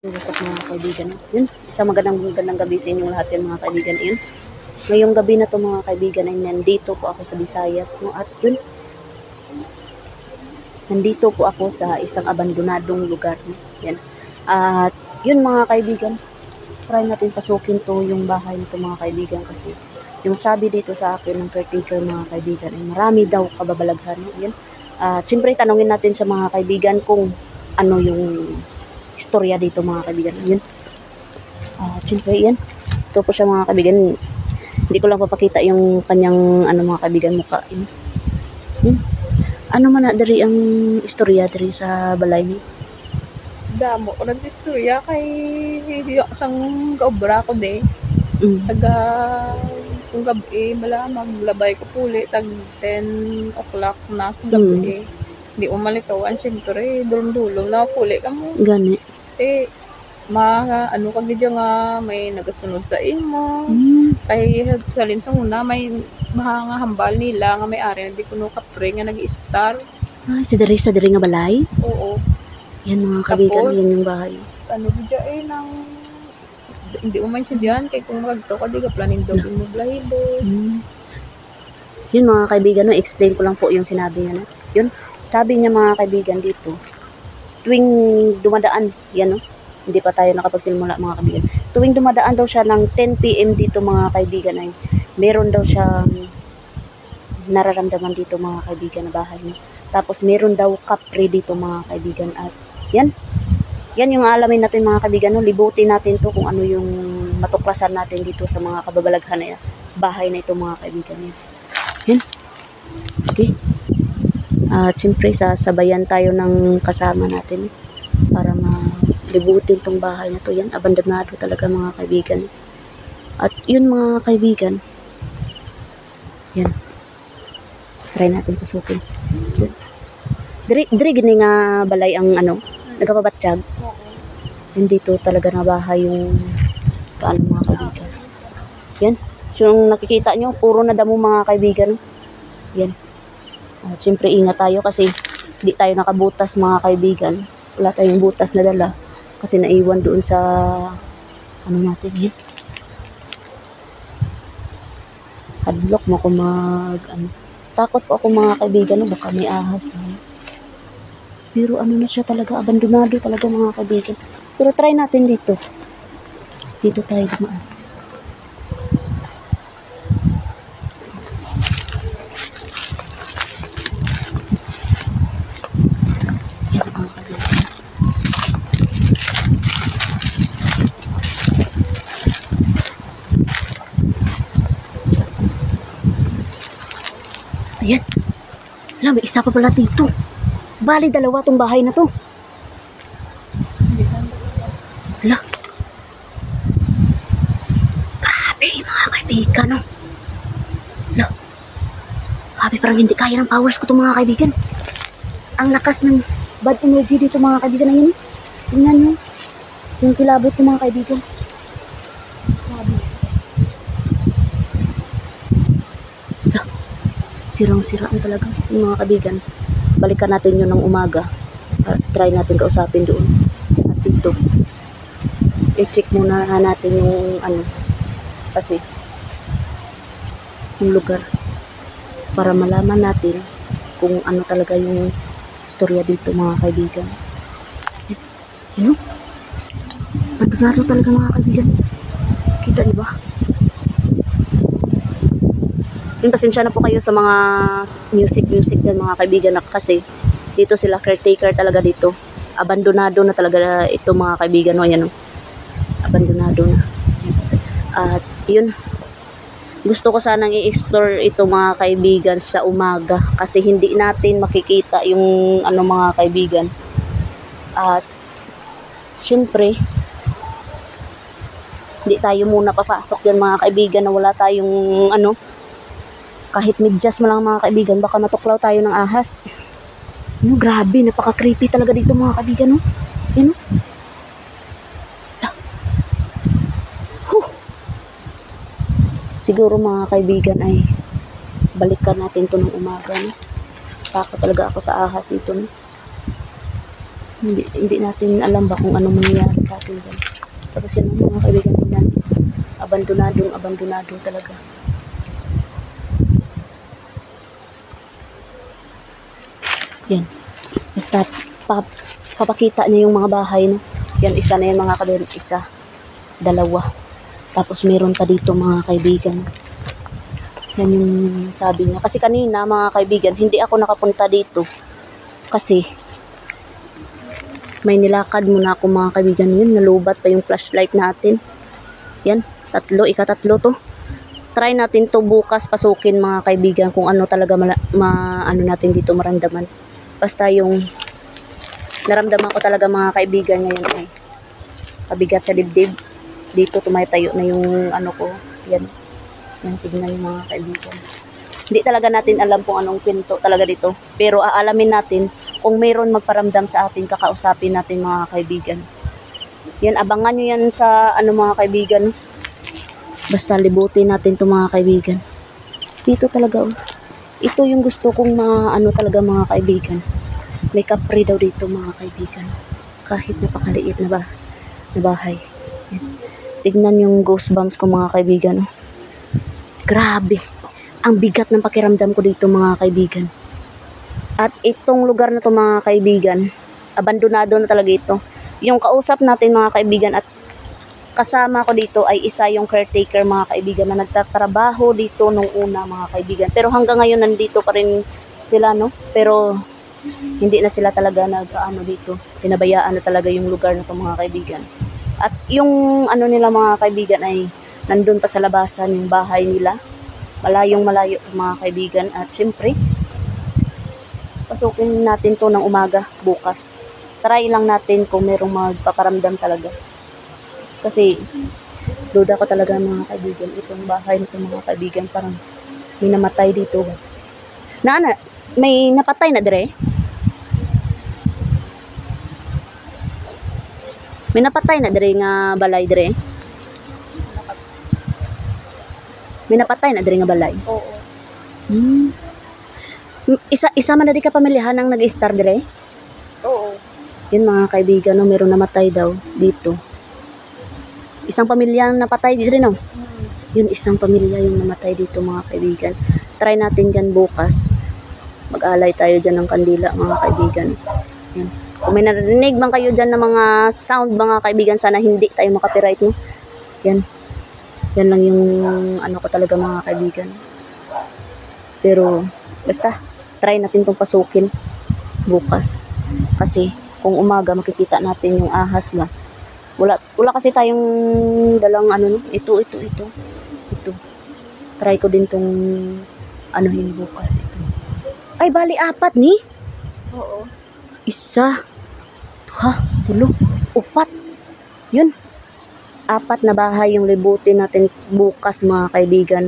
What's up mga kaibigan? Yun, isang magandang gabi sa inyong lahat yan mga kaibigan. Yun, ngayong gabi na to mga kaibigan ay nandito po ako sa Visayas. No? At yun, nandito po ako sa isang abandonadong lugar. No? Yan. At yun mga kaibigan, try natin pasukin to yung bahay nito mga kaibigan kasi yung sabi dito sa akin ng caretaker mga kaibigan ay marami daw kababalaghan. No? Yan. Siyempre tanungin natin sa mga kaibigan kung ano yung istorya dito mga kaibigan. Yun. Siyempre yan. Ito po siya mga kaibigan. Hindi ko lang papakita yung kanyang mga kaibigan mukha. Yun. Ano man na dari ang istorya dari sa balay ni? Damo ko nag-istorya kay isang gaobra ko de. Taga kung gabi bala maglabay ko puli tag 10 o'clock na sa gabi. Di umalikawan syempre dulong-dulong na puli ka mo. Gani. Mga ano kag dito nga may nagasunod sa imo. Kay salin sa una may mga hambal nila nga may ari na di kuno kapre nga nag-star. Ay, sa dari nga balay? Oo. Yan mga kaibigan, Tapos, yan yung bahay. Ano dito nang hindi uman siya diyan kay kung magto ka di ka planin daw mo blahibo. Yun mga kaibigan, no, explain ko lang po yung sinabi niya. No? Yun, sabi niya mga kaibigan dito, tuwing dumadaan, yan no, hindi pa tayo nakapagsimula mga kaibigan. Tuwing dumadaan daw siya ng 10 PM dito mga kaibigan ay meron daw siyang nararamdaman dito mga kaibigan na bahay. No? Tapos meron daw kapre dito mga kaibigan at yan yung alamin natin mga kaibigan, no? Libutin natin to kung ano yung matuklasan natin dito sa mga kababalaghan na bahay na ito mga kaibigan. Yan. Okay. At siyempre sasabayan tayo ng kasama natin para malibutin tong bahay na to. Yan, abandonado talaga mga kaibigan. At yun mga kaibigan, yan, try natin pasukin. Diri gini nga balay ang nagapabatsyag. Hindi to talaga na bahay yung paano mga kaibigan. Yan. So, yung nakikita nyo, puro na damo mga kaibigan. Yan. Siyempre ingat tayo kasi di tayo nakabutas mga kaibigan. Wala tayong butas na dala kasi naiwan doon sa natin yan. Hadlock mo kung takot po ako mga kaibigan, baka may ahas. Pero na siya talaga, abandonado talaga mga kaibigan. Pero try natin dito. Dito tayo dumaan. Yan mga kaibigan. Ayan. Wala, may isa pa pala dito. Bali, dalawa tong bahay na to. Hala. Grabe, mga kaibigan, no? Hala. Grabe, parang hindi kaya ng powers ko to mga kaibigan. Ang lakas ng bad energy dito mga kaibigan na yun. Tingnan nyo. Yung kilabot ko mga kaibigan. Grabe. Hala. Sirang-sira na talaga yung mga kaibigan. Balikan natin yun ng umaga. Try natin kausapin doon. At dito, i-check muna natin yung kasi yung lugar para malaman natin kung ano talaga yung istorya dito mga kaibigan. Yun, abandonado talaga mga kaibigan. Kita niyo ba? Yung pasensya na po kayo sa mga music dyan mga kaibigan kasi dito sila caretaker talaga dito. Abandonado na talaga ito mga kaibigan. No? Ayan, no? Abandonado na. At yun, gusto ko sanang i-explore ito mga kaibigan sa umaga kasi hindi natin makikita yung mga kaibigan. At syempre, hindi tayo muna papasok yan mga kaibigan na wala tayong kahit medyas mo lang mga kaibigan, baka matuklaw tayo ng ahas. Grabe, napaka-creepy talaga dito mga kaibigan, no? Yan, no? Siguro mga kaibigan ay balikan natin to ng umaga, no? Takot talaga ako sa ahas dito, no? Hindi natin alam ba kung ano mangyayari sa atin dyan. Tapos yun mga kaibigan yan. Abandonado talaga. Yan. Basta papakita niya yung mga bahay, no? Yan, isa na yan mga kaibigan. Isa, dalawa. Tapos meron pa dito mga kaibigan. Yan yung sabi niya. Kasi kanina mga kaibigan, hindi ako nakapunta dito. Kasi may nilakad muna ako mga kaibigan. Yun, nalubat pa yung flashlight natin. Yan, ikatatlo to. Try natin to bukas pasukin mga kaibigan kung ano talaga ano natin dito maramdaman. Basta yung naramdaman ko talaga mga kaibigan ngayon ay pabigat sa dibdib. Dito tumatayo na yung ano ko. Yan. Yan, tignan yung mga kaibigan. Hindi talaga natin alam kung anong pinto talaga dito. Pero aalamin natin kung mayroon magparamdam sa atin, kakausapin natin mga kaibigan. Yan, abangan nyo yan sa ano mga kaibigan. Basta libutin natin to mga kaibigan. Dito talaga oh. Ito yung gusto kong ano talaga mga kaibigan. May kapre daw dito mga kaibigan. Kahit napakaliit na bahay. Yan. Tignan yung goosebumps ko mga kaibigan. Oh. Grabe. Ang bigat ng pakiramdam ko dito mga kaibigan. At itong lugar na to mga kaibigan, abandonado na talaga ito. Yung kausap natin mga kaibigan at kasama ko dito ay isa yung caretaker mga kaibigan na nagtatrabaho dito nung una mga kaibigan. Pero hanggang ngayon nandito pa rin sila, no? Pero hindi na sila talaga nag-ano dito. Pinabayaan na talaga yung lugar na to mga kaibigan. At yung ano nila mga kaibigan ay nandun pa sa labasan yung bahay nila. Malayong malayo mga kaibigan. At syempre, pasukin natin to ng umaga bukas. Try lang natin kung merong magpaparamdam talaga. Kasi duda ko talaga mga kaibigan. Itong bahay nito mga kaibigan parang may namatay dito. May napatay na dire? May napatay na dire nga balay dire? May napatay na dire nga balay? Oo. Isa man na di ka pamilyahan ang nag-star dire? Oo. Yun mga kaibigan, no, meron namatay daw dito. Isang pamilya ang napatay dito, no? Yun, isang pamilya yung namatay dito mga kaibigan. Try natin dyan bukas. Mag-alay tayo dyan ng kandila mga kaibigan. Yan. Kung may narinig man kayo dyan ng mga sound mga kaibigan, sana hindi tayo makapiright, no? Yan. Yan lang yung ano ko talaga mga kaibigan. Pero basta try natin tong pasukin bukas. Kasi kung umaga makikita natin yung ahas ba. Wala kasi tayong dalang ano, ito. Try ko din tong anuhin bukas ito. Ay bali 4 ni? Oo. Isa. Ha, 3, 4. Yun. 4 na bahay yung libutin natin bukas mga kaibigan.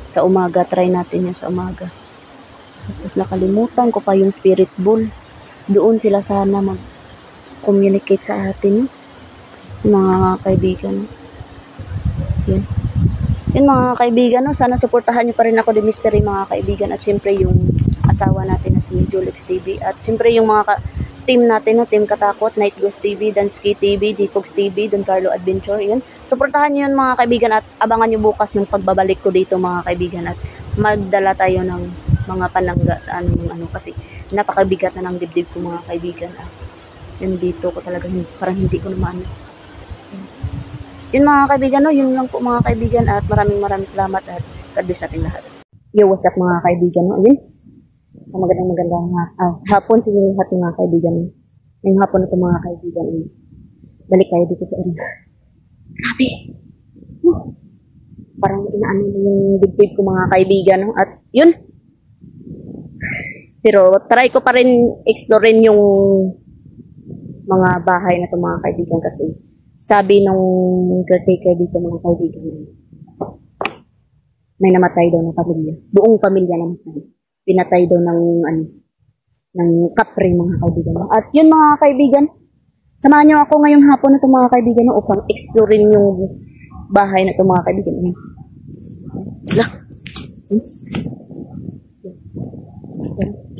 Sa umaga, try natin yan sa umaga. Tapos nakalimutan ko pa yung spirit bull. Doon sila sana mag-communicate sa atin. Mga kaibigan. Yan. Yun mga kaibigan, no? Sana suportahan nyo pa rin ako di Mystery mga kaibigan. At syempre yung asawa natin na si Julix TV. At syempre yung mga team natin, no? Team Katakot, Night Ghost TV, Dansky TV, J-Fox TV, Don Carlo Adventure. Yun. Suportahan nyo yun mga kaibigan at abangan nyo bukas yung pagbabalik ko dito mga kaibigan. At magdala tayo ng mga panangga sa ano kasi napakabigat na ng dibdib ko mga kaibigan. At yun dito ko talaga parang hindi ko naman. Yun mga kaibigan, no? Yun lang po mga kaibigan at maraming salamat at God bless sa ating lahat. Yo, what's up mga kaibigan, no? Ayun. Sa magandang hapon sa inyo lahat mga kaibigan. Ngayong hapon na ito mga kaibigan. Balik tayo dito sa area. Grabe. Parang inaano na yung dibdib ko mga kaibigan, no? At yun. Pero try ko pa rin explorein yung mga bahay na ito mga kaibigan kasi sabi nung caretaker dito mga kaibigan, may namatay daw na pamilya. Buong pamilya namatay. Pinatay daw ng kapre mga kaibigan. At yun mga kaibigan, samahan nyo ako ngayong hapon na ito mga kaibigan upang explorein yung bahay na ito mga kaibigan. Sila.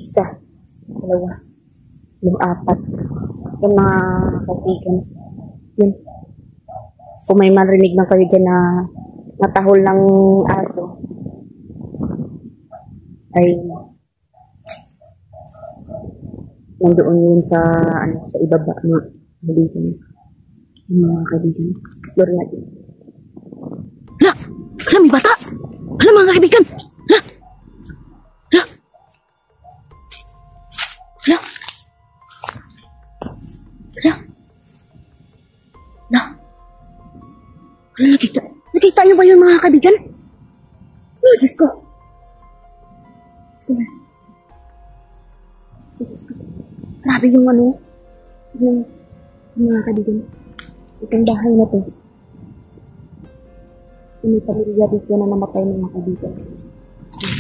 Isa. 2. Yung apat. Yung mga kaibigan. Yun. Kung may marinig na kayo dyan na natahol ng aso, ay nandoon yun sa ibaba mga kaibigan. Yung mga kaibigan. Explore natin. Hala! Hala, may bata! Hala, mga kaibigan! Hala! Hala! Hala! Hala! Hala! Hala, nakita niyo ba yun, mga kaibigan? Oh, Diyos ko! Diyos ko na. Diyos ko. Grabe yung yung mga kaibigan. Itong bahay na to. May pamilya dito na namatay ng mga kaibigan.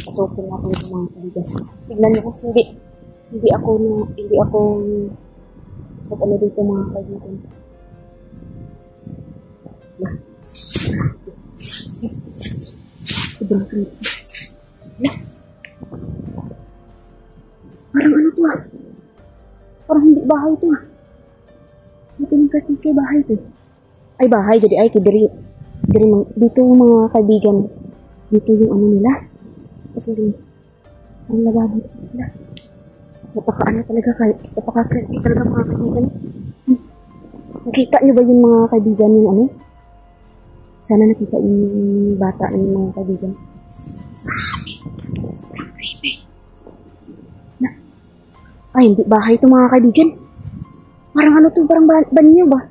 Pasukin natin yung mga kaibigan. Tignan niyo kasi hindi ako ano dito mga kaibigan. Sobrang creepy. Parang ano to ah. Parang hindi bahay to ah. Sa tingin kasi kay bahay to. Ay bahay, jadi ay kidiri. Dito yung mga kaibigan. Dito yung ano nila. Sorry. Ang lababo dito nila. Napaka-ano talaga kayo. Napaka-creepy talaga mga kaibigan. Nakita niyo ba yung mga kaibigan yung ano? Sana nakita yung bata ng mga kaibigan. Sobrang creepy. Ay, hindi bahay ito mga kaibigan. Parang ano to, parang banyo ba?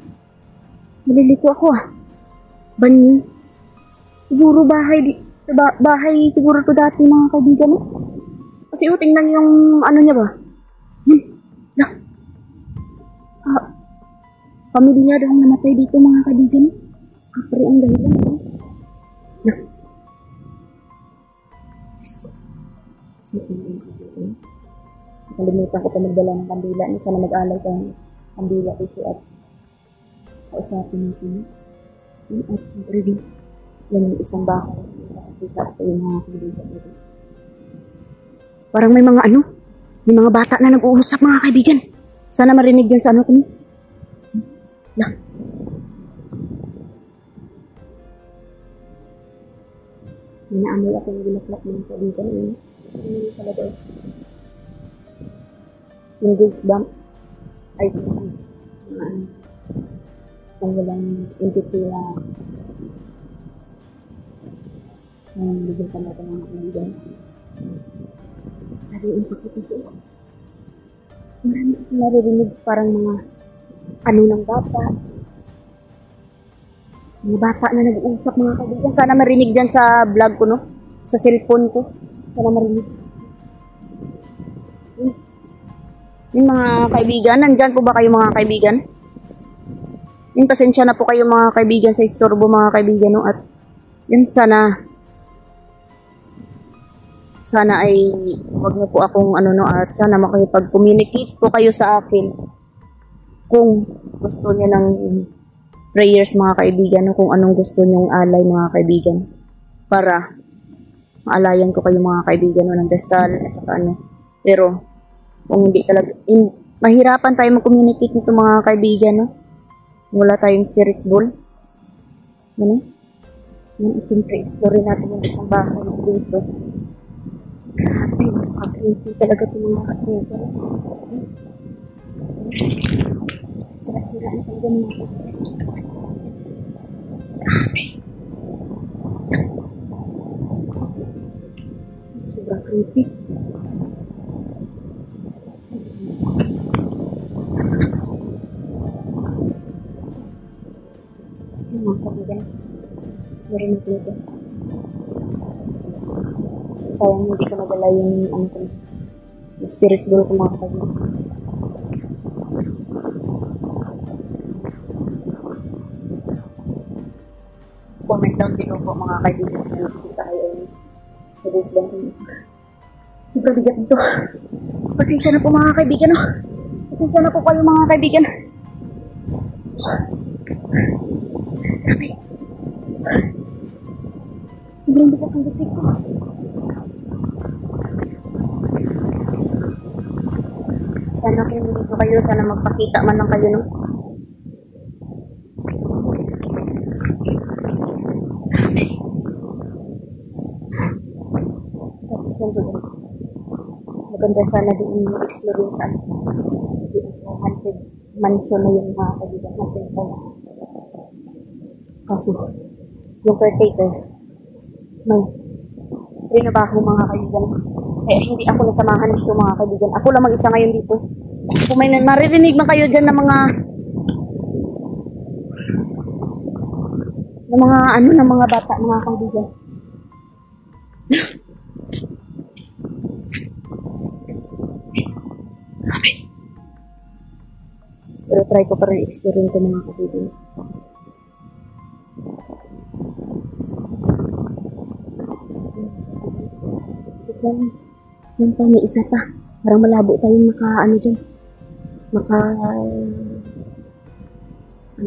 Nalilito ako ah. Banyo. Siguro bahay siguro to dati mga kaibigan. Kasi tingnan yung ano niya ba? Pamilya daw namatay dito mga kaibigan. Kapre ang dahilan. Nakalimutan ko pa magdala ng kandila. Sana mag-alay tayo ng kandila dito at kausapin natin. At siyempre din, yan yung isang bahay. Nakakita ko yung mga kaibigan dito. Parang may mga may mga bata na nag-uusap mga kaibigan. Sana marinig yan sa ano kami. Lang. Minaamoy ako yung ginaklak ng kaibigan. Yung pala daw. Yung goosebump. Ay, kung walang entity na bigyan ka natin ng kaibigan. Sabi yung sakit ito. Marami akong naririnig parang mga ng bata. Mga bata na nag-uusap mga kaibigan. Sana marinig dyan sa vlog ko, no? Sa cellphone ko. Sana marinig. Yung mga kaibigan, nandyan po ba kayo mga kaibigan? Yung pasensya na po kayo mga kaibigan sa istorbo mga kaibigan, no? At yun sana ay wag niyo po akong at sana makipag-communicate po kayo sa akin kung gusto niyo ng prayers mga kaibigan, no? Kung anong gusto niyong alay mga kaibigan para maalayan ko kayo mga kaibigan, no? Ng dasal at saka pero kung hindi talaga mahirapan tayo mag-communicate nito mga kaibigan, no? Wala tayong spirit ball. Ano? Yan, siyempre, explore natin yung isang bahay dito. Grabe, nakaka-creepy talaga itong mga kaibigan. Sira-sira na talaga mga kaibigan. Grabe. Sobrang creepy. Mga kaibigan, explore natin ito. Sayang hindi ko nadala yung spirit ball ko mga kaibigan. Comment down below po mga kaibigan kung tayo ay nabis lang kami. Super bigat ito. Pasensya na po mga kaibigan, no? Pasensya na po kayo mga kaibigan. Grabe. Sobrang bigat ang gatik ko. Sana kung dito kayo, sana magpakita man lang kayo, no? Tapos nandun. Maganda sana din explore yung saan. Yung haunted mansion na yung mga kaibigan natin. Kasi, yung caretaker, may trinabaho mga kaibigan. Kaya hindi ako nasamahan dito mga kaibigan. Ako lang mag-isa ngayon dito. Kung may maririnig man kayo dyan ng mga ng mga bata mga kaibigan. Pero try ko pa rin experience ko mga kaibigan. Yan pa, may isa pa. Parang malabo tayong ano dyan. Ano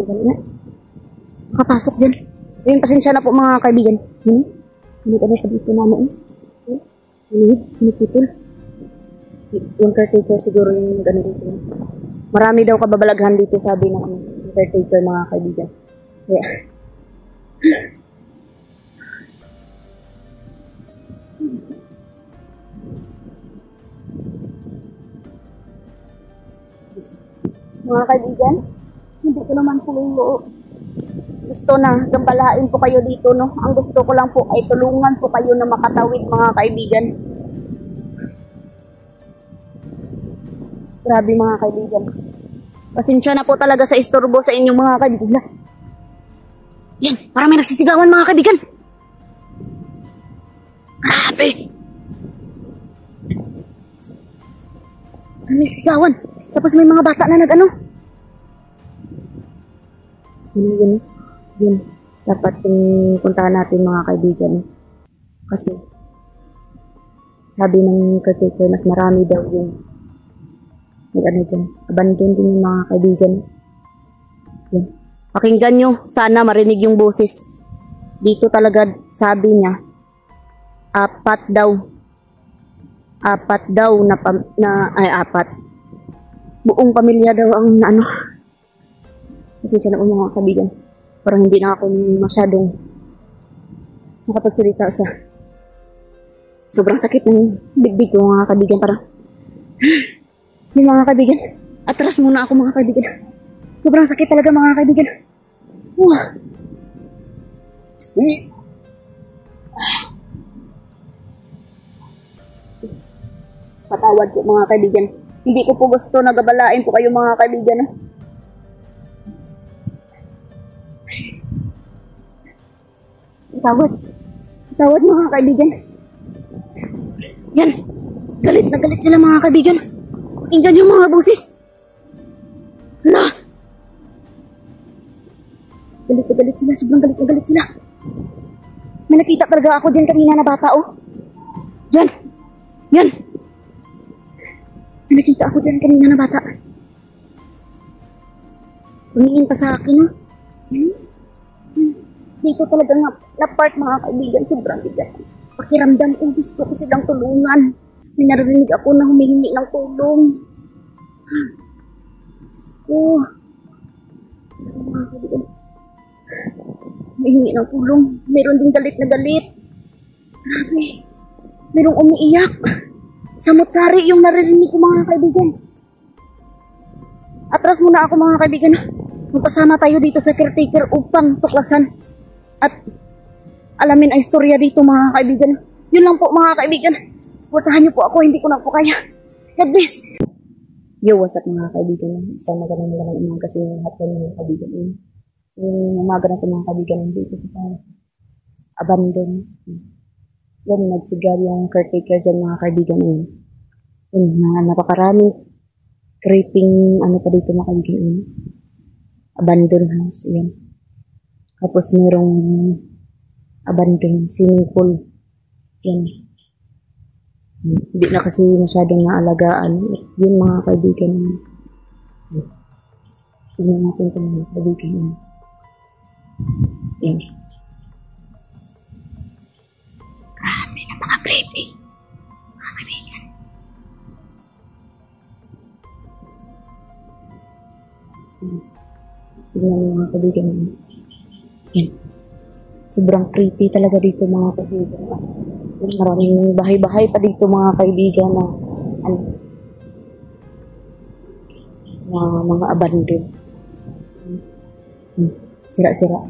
ba na? Makapasok dyan. Ayun, pasensya na po mga kaibigan. Ano ka na sa dito namin? Pinipitol. Yung caretaker siguro yung ano dito. Marami daw kababalaghan dito sabi ng caretaker mga kaibigan. Kaya, mga kaibigan, hindi ko naman po gusto na gambalain po kayo dito, no? Ang gusto ko lang po ay tulungan po kayo na makatawid mga kaibigan. Grabe mga kaibigan. Pasensya na po talaga sa istorbo sa inyong mga kaibigan. Yan, parang may nagsisigawan mga kaibigan. Grabe. May sigawan. Tapos may mga bata na nag-ano. Yun. Dapat yung puntahan natin mga kaibigan. Kasi, sabi ng caretaker, mas marami daw yung ano dyan. Abandon din yung mga kaibigan. Yan. Pakinggan nyo. Sana marinig yung boses. Dito talaga, sabi niya, apat daw apat. Buong pamilya daw ang ano. Kasi siya na mga kaibigan. Parang hindi na ako masyadong makapagsalita sa sobrang sakit ng bibig ko mga kaibigan. Parang yung mga kaibigan, atras muna ako mga kaibigan. Sobrang sakit talaga mga kaibigan. Patawad po mga kaibigan. Hindi ko po gusto na gabalain po kayo mga kaibigan. Patawad mga kaibigan. Yan. Galit na galit sila mga kaibigan. Pakinggan yung mga busis. Hala. Galit na galit sila. Sobrang galit na galit sila. May nakita talaga ako dyan kanina na bata oh. Dyan. Yan. Nakita ako dyan kanina na bata. Tumingin pa sa akin, no? Dito talaga na part mga kaibigan, sobrang bigat. Pakiramdam ko, gusto ko silang tulungan. May narinig ako na humihingi ng tulong. Mga kaibigan. Humihingi ng tulong. Meron din galit na galit. Grabe. Merong umiiyak. Samot-sari yung naririnig ko mga kaibigan. Atras muna ako mga kaibigan. Magpasama tayo dito sa caretaker upang tuklasan at alamin ang istorya dito mga kaibigan. Yun lang po mga kaibigan. Supportahan niyo po ako, hindi ko na po kaya. God bless. Yo, what's up mga kaibigan? Isang magandang umaga sa inyo lahat mga kaibigan. Yung umaga na ito mga kaibigan dito sa abandon. Yan, nagsigar yung caretaker dyan mga kaibigan yun. Yun, napakaraming creeping, ano pa dito mga kaibigan yun. Abandoned house, yan. Tapos merong abandoned swimming pool. Yan. Hindi na kasi masyadong naalagaan. Yun mga kaibigan yun. Tignan natin ito mga kaibigan yun. Yan. Grabe, napaka-creepy. Mga kaibigan. Tignan mo mga kaibigan. Yan. Sobrang creepy talaga dito mga kaibigan. Maraming bahay-bahay pa dito mga kaibigan na ano, na mga abandon. Sira-sira.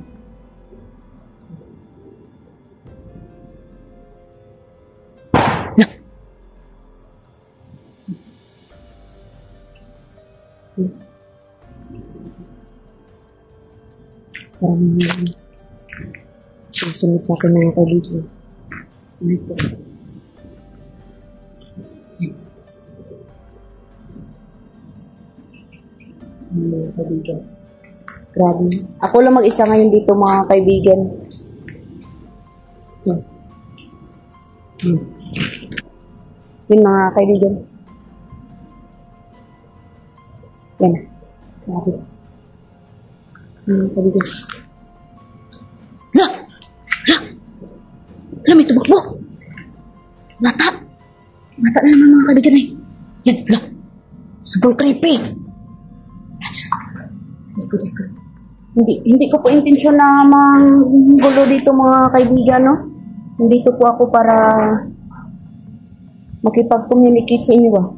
Parang susunod sa akin mga kaibigan. Ito. Mga kaibigan. Grabe. Ako lang mag-isa ngayon dito mga kaibigan. Yun mga kaibigan. Yan. Grabe. Mga kaibigan. Hala! Hala! Hala, may tumakbo! Bata! Bata na naman mga kaibigan eh. Yan, hala! Sobrang creepy! Diyos ko. Diyos ko, Diyos ko. Hindi ko po intensyon na manggulo dito mga kaibigan, no? Nandito po ako para makipag-communicate sa inyo, ah.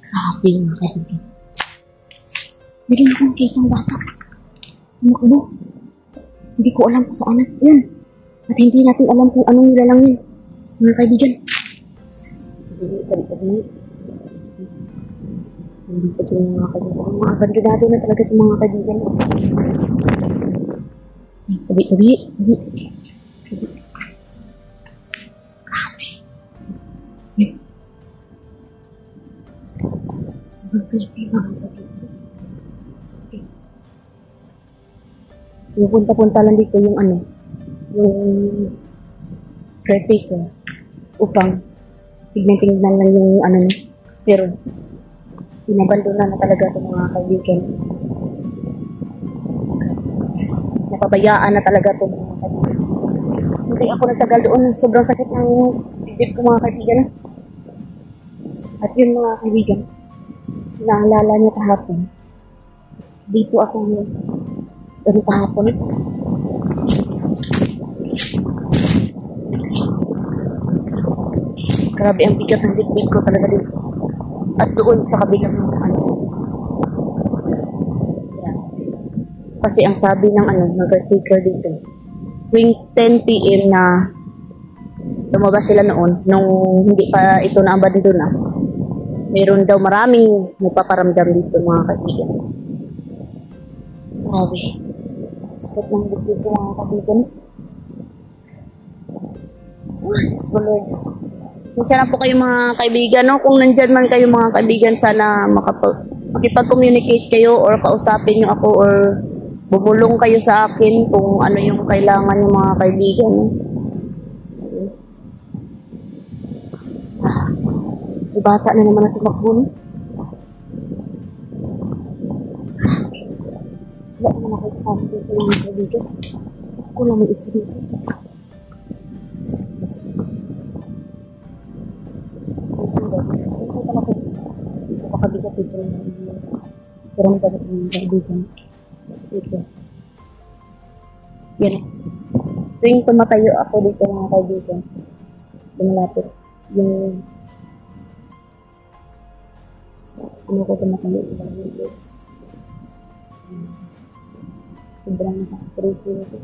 Grabe mga kaibigan. Meron akong kitang bata. Tumakbo. Hindi ko alam kung saan at yun. At hindi natin alam kung anong nilalang yun. Mga kaibigan. Hindi pa dyan mga kaibigan. Mga abandonado na talaga itong mga kaibigan. Sabi. Grabe. Sobrang creepy mga kaibigan. Yung punta-punta lang dito yung ano, yung caretaker upang tignan-tignan lang yung ano niya. Pero pinabandona na talaga itong mga kaibigan. Napabayaan na talaga itong mga kaibigan. Hindi ako nagtagal doon. Sobrang sakit ng dibdib ko mga kaibigan. At yun mga kaibigan, naalala niyo kahapon. Dito ako pero kahapon. Grabe ang bigat ng dibdib ko talaga dito. At doon sa kabilang ano. Yan. Kasi ang sabi ng ano, nag-article dito, tuwing 10 PM na lumabas sila noon, nung hindi pa ito na-abandon na, meron daw maraming nagpaparamdam dito mga kaibigan. Grabe. Sakit ng dibdib ko mga kaibigan. Diyos ko Lord. Sinsya na po kayo mga kaibigan, no? Kung nandyan man kayo mga kaibigan, sana makipag-communicate kayo or kausapin nyo ako or bumulong kayo sa akin kung ano yung kailangan ng mga kaibigan. May bata na naman na tumakbo, no? Wala naman ako kasama dito mga kaibigan. Ako lang may isa dito. Kabigat ito ng kurang dapat ng kaibigan. Ito. Yan. Tuwing tumatayo ako dito mga kaibigan, lumalapit yung ano ko tumatayo dito. Sobrang nakaka-crazy nito.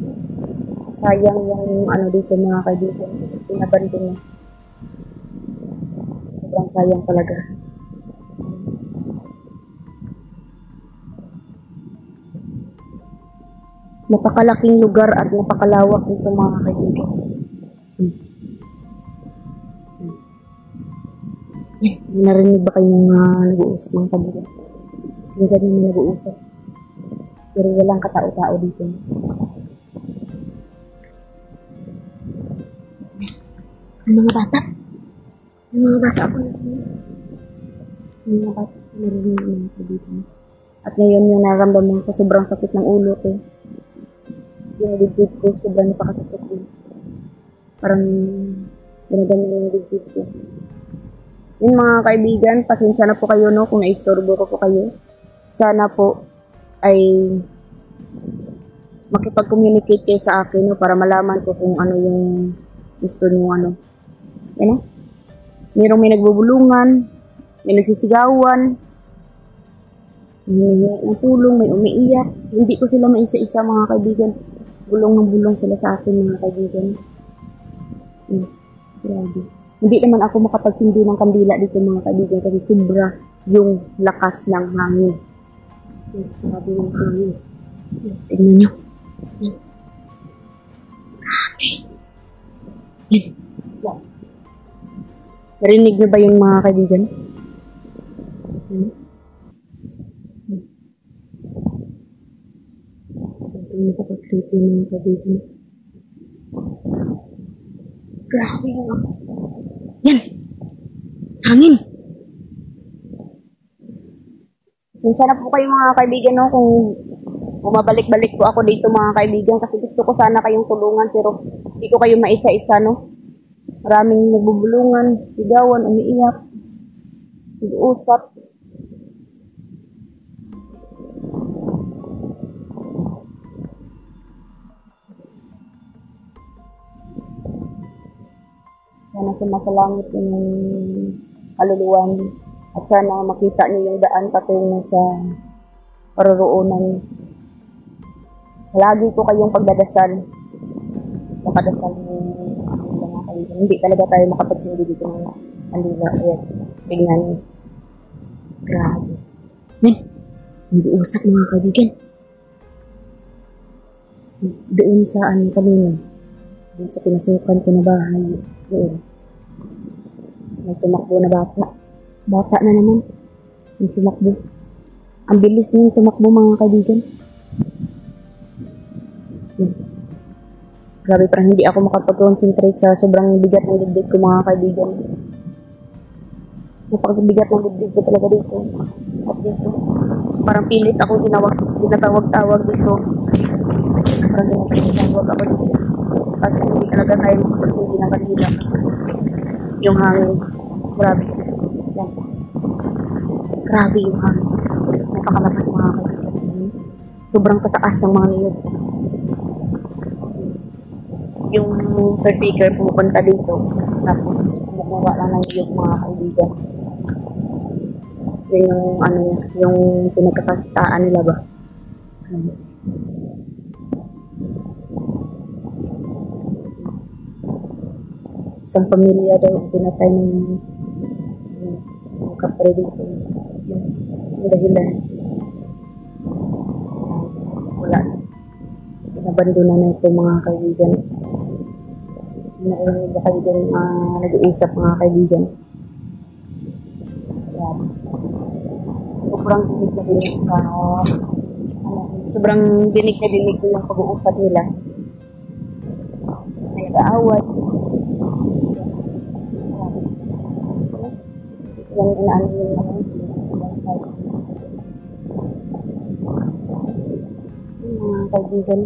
Sayang yung ano dito mga kaibigan. Pinabandon na. Sobrang sayang talaga. Napakalaking lugar at napakalawak nito mga kaibigan. Narinig ba kayong nag-uusap mga kaibigan? Yung ganyan may nag-uusap. Pero walang katao-tao dito. Yung mga bata. Yung mga bata ako. Yung mga bata. Narinig mga kaibigan. At ngayon yung naramdaman ko sobrang sakit ng ulo ko. Yung dibdib ko, sobrang napakasakit ko. Parang ginaganyan yung dibdib ko. Yun mga kaibigan, pasensya na po kayo no kung naistorbo ko po kayo. Sana po ay makipag-communicate kayo sa akin no, para malaman ko kung ano yung gusto niyo ano. Yan o. Mayroong may nagbubulungan, may nagsisigawan, may ng tulong, may umiiyak. Hindi ko sila maisa-isa mga kaibigan. Bulong ng bulong sila sa akin mga kaibigan. Grabe. Hindi naman ako makapagsindi ng kandila dito mga kaibigan kasi sobra yung lakas ng hangin. Grabe yung hangin. Tignan nyo. Grabe. Narinig nyo ba yung mga kaibigan? Sobrang nakapag-creepy mga kaibigan. Grabe yun. Yan! Hangin! Minsan na po kayo mga kaibigan no, kung bumabalik-balik po ako dito mga kaibigan kasi gusto ko sana kayong tulungan pero hindi ko kayo maisa-isa no. Maraming nagbubulungan, sigawan, umiiyak, nag-uusap. Sana sumasalangit yung kaluluwa niyo at sana makita niyo yung daan patungo sa paroroonan. Lagi ko kayong pagdadasal. Makadasal niyo mga kaibigan. Hindi talaga tayo makapagsindi dito ng kandila. Ayan, tignan niyo. Grabe. Men, nag-uusap mga kaibigan. Doon sa ano kanina. Doon sa pinasukan ko na bahay. Doon. May tumakbo na bata. Bata na naman. Yung tumakbo. Ang bilis niyang tumakbo mga kaibigan. Grabe, parang hindi ako makapag-concentrate sa sobrang bigat ng dibdib ko mga kaibigan. Napakabigat ng dibdib ko talaga dito. At dito. Parang pilit ako tinatawag-tawag dito. Parang tinatawag ako dito. Kasi hindi talaga tayo makapag-sindi ng kanila. Yung hangin. Grabe. Yan. Grabe yung hangin. Napakalakas mga kaibigan. Sobrang tataas ng mga niyog. Yung caretaker pumupunta dito. Tapos, kumukuha lang ng niyog mga kaibigan. Yun yung ano niya. Yung pinagkakakitaan nila ba? Isang pamilya daw pinatay ng kapre dito. Yung dahilan. Wala na. Pinabandona na ito mga kaibigan. Narinig ba kayo dyan nag-uusap mga kaibigan? Yan. Sobrang dinig na dinig sa sobrang dinig na dinig ko yung pag-uusap nila. May nag-aaway. Yan inaano yung mga kaibigan.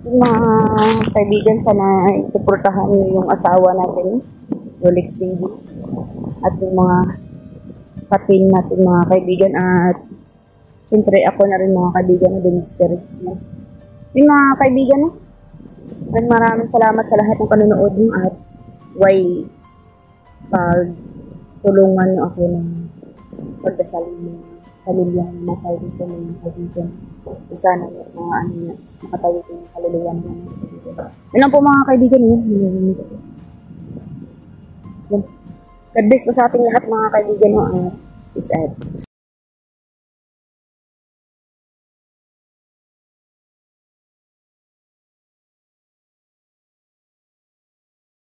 Yung mga kaibigan, sana suportahan niyo yung asawa natin, Rolex TV, at yung mga patin natin mga kaibigan, at siyempre ako na rin mga kaibigan na Demister. Yung mga kaibigan, maraming salamat sa lahat ng panonood niyo at pagtulungan niyo ako ng pagdasalin ng pamilyang namatay dito mga kaibigan. Sana mga ano niya, makatayo ko yung kaluluwa ng mga kaibigan. Yun lang po mga kaibigan yun. God bless po sa ating lahat mga kaibigan. Peace out.